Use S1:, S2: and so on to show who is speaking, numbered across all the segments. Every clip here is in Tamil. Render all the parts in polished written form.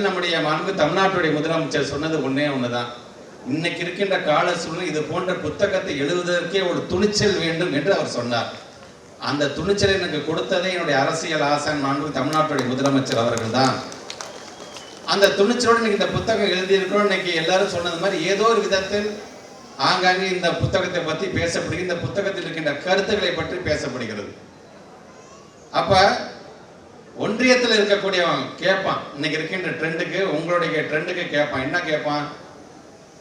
S1: நம்முடைய மாண்பு தமிழ்நாட்டுடைய முதலமைச்சர் சொன்னது ஒன்னே ஒண்ணுதான். இன்னைக்கு இருக்கின்ற கால சூழ்நிலை இது போன்ற புத்தகத்தை எழுதுவதற்கே ஒரு துணிச்சல் வேண்டும் என்று அவர் சொன்னார். அந்த துணிச்சலை எனக்கு கொடுத்ததே என்னுடைய அரசியல் ஆசான் மாண்பு தமிழ்நாட்டுடைய முதலமைச்சர் அவர்கள் தான். அந்த துணிச்சலோடு இன்னைக்கு இந்த புத்தகம் எழுதியிருக்கிறோம். இன்னைக்கு எல்லாரும் சொன்னது மாதிரி ஏதோ ஒரு விதத்தில் ஆங்காங்கே இந்த புத்தகத்தை பற்றி பேசப்படுகிறது, இந்த புத்தகத்தில் இருக்கின்ற கருத்துக்களை பற்றி பேசப்படுகிறது. அப்ப ஒன்றியத்தில் இருக்கக்கூடியவன் கேட்பான், இன்னைக்கு இருக்கின்ற ட்ரெண்டுக்கு உங்களுடைய ட்ரெண்டுக்கு கேட்பான். என்ன கேட்பான்?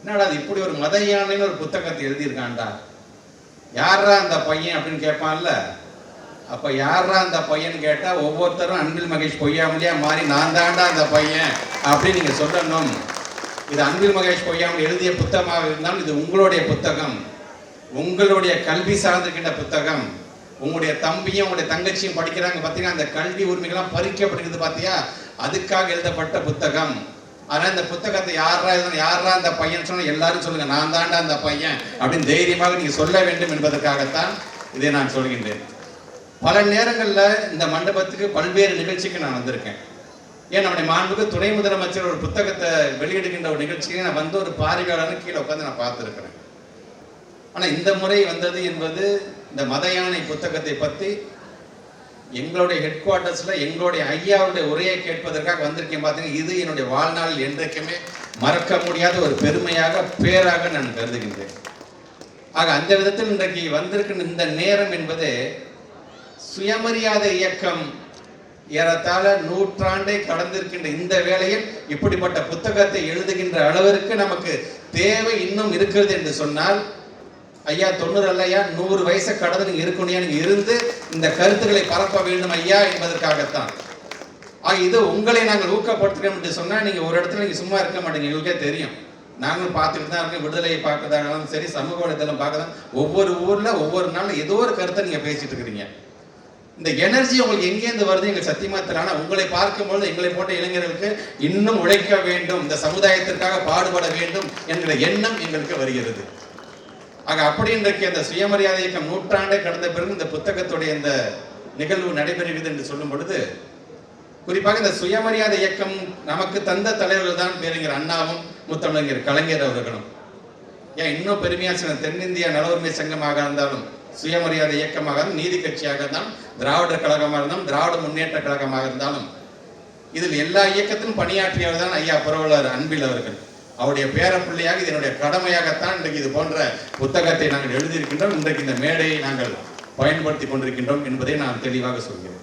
S1: என்னடா அது இப்படி ஒரு மத யானைன்னு ஒரு புத்தகத்தை எழுதியிருக்கான்டா, யாரா அந்த பையன் அப்படின்னு கேட்பான்ல. அப்ப யாரா அந்த பையன் கேட்டா ஒவ்வொருத்தரும் அன்பில் மகேஷ் பொய்யாமலியா மாறி நான் தாண்டா அந்த பையன் அப்படின்னு நீங்க சொல்லணும். இது அன்பில் மகேஷ் பொய்யாமல் எழுதிய புத்தகமாக இருந்தாலும் இது உங்களுடைய புத்தகம், உங்களுடைய கல்வி சார்ந்திருக்கின்ற புத்தகம். உங்களுடைய தம்பியும் உங்களுடைய தங்கச்சியும் படிக்கிறாங்க பார்த்தீங்கன்னா, அந்த கல்வி உரிமைகள்லாம் பறிக்கப்படுகிறது பார்த்தியா, அதுக்காக எழுதப்பட்ட புத்தகம். ஆனால் இந்த புத்தகத்தை யாரா அந்த பையன் சொன்னால் எல்லாரும் சொல்லுங்க நான் தாண்டா அந்த பையன் அப்படின்னு தைரியமாக நீங்க சொல்ல வேண்டும் என்பதற்காகத்தான் இதை நான் சொல்கின்றேன். பல நேரங்களில் இந்த மண்டபத்துக்கு பல்வேறு நிகழ்ச்சிக்கு நான் வந்திருக்கேன். ஏன் நம்முடைய மாண்புக்கு துணை முதலமைச்சர் ஒரு புத்தகத்தை வெளியிடுகின்ற ஒரு நிகழ்ச்சியை நான் வந்து ஒரு பார்வையாளர் கீழே உட்காந்து நான் பார்த்துருக்கிறேன். ஆனால் இந்த முறை வந்தது என்பது இந்த மத யானை புத்தகத்தை பற்றி எங்களுடைய ஹெட் குவார்ட்டர்ஸில் எங்களுடைய ஐயாவுடைய உரையை கேட்பதற்காக வந்திருக்கேன். பார்த்தீங்கன்னா இது என்னுடைய வாழ்நாளில் என்றைக்குமே மறக்க முடியாத ஒரு பெருமையாக பேராக நான் கருதுகின்றேன். ஆக அந்த விதத்தில் இன்றைக்கு வந்திருக்கின்ற இந்த நேரம் என்பது சுயமரியாதை இயக்கம் ஏறத்தாழ 100 ஆண்டை கடந்திருக்கின்ற இந்த வேளையில் இப்படிப்பட்ட புத்தகத்தை எழுதுகின்ற அளவிற்கு நமக்கு தேவை இன்னும் இருக்கிறது என்று சொன்னால், ஐயா 90 அல்லையா 100 வயசை கடந்து நீங்க இருக்கணும், நீங்க இருந்து இந்த கருத்துக்களை பரப்ப வேண்டும் ஐயா என்பதற்காகத்தான். இது உங்களை நாங்கள் ஊக்கப்படுத்துகிறோம் என்று சொன்னா நீங்க ஒரு இடத்துல நீங்க சும்மா இருக்க மாட்டீங்க. எங்களுக்கே தெரியும், நாங்களும் பார்த்துட்டு தான் இருக்கோம். விடுதலையை பார்க்கறதாலும் சரி, சமூக வலைதளம் பார்க்கதான் ஒவ்வொரு ஊர்ல ஒவ்வொரு நாள் ஏதோ ஒரு கருத்தை நீங்க பேசிட்டு இருக்கிறீங்க. இந்த எனர்ஜி உங்களுக்கு எங்கேருந்து வருது எங்களுக்கு சத்தியமா தெரியல. ஆனால் உங்களை பார்க்கும்போது எங்களை போன்ற இளைஞர்களுக்கு இன்னும் உழைக்க வேண்டும், இந்த சமுதாயத்திற்காக பாடுபட வேண்டும் என்கிற எண்ணம் எங்களுக்கு வருகிறது. ஆக அப்படி இன்றைக்கு அந்த சுயமரியாதை இயக்கம் 100 ஆண்டை கடந்த பிறகு இந்த புத்தகத்துடைய இந்த நிகழ்வு நடைபெறுகிறது என்று சொல்லும் பொழுது, குறிப்பாக இந்த சுயமரியாதை இயக்கம் நமக்கு தந்த தலைவர்கள் தான் பேரறிஞர் அண்ணாவும் முத்தமிழர் கலைஞர் அவர்களும். ஏன் இன்னும் பெருமையா சொன்ன தென்னிந்திய நல உரிமை சங்கமாக இருந்தாலும், சுயமரியாதை இயக்கமாக இருந்தாலும், நீதி கட்சியாக இருந்தாலும், திராவிடர் கழகமாக இருந்தாலும், திராவிட முன்னேற்ற கழகமாக இருந்தாலும், இதில் எல்லா இயக்கத்திலும் பணியாற்றியவர் தான் ஐயா புரவலர் அன்பில் அவர்கள். அவருடைய பேரப்பிள்ளையாக இது என்னுடைய கடமையாகத்தான் இன்றைக்கு இது போன்ற புத்தகத்தை நாங்கள் எழுதியிருக்கின்றோம். இன்றைக்கு இந்த மேடையை நாங்கள் பயன்படுத்தி கொண்டிருக்கின்றோம் என்பதை நான் தெளிவாக சொல்கிறேன்.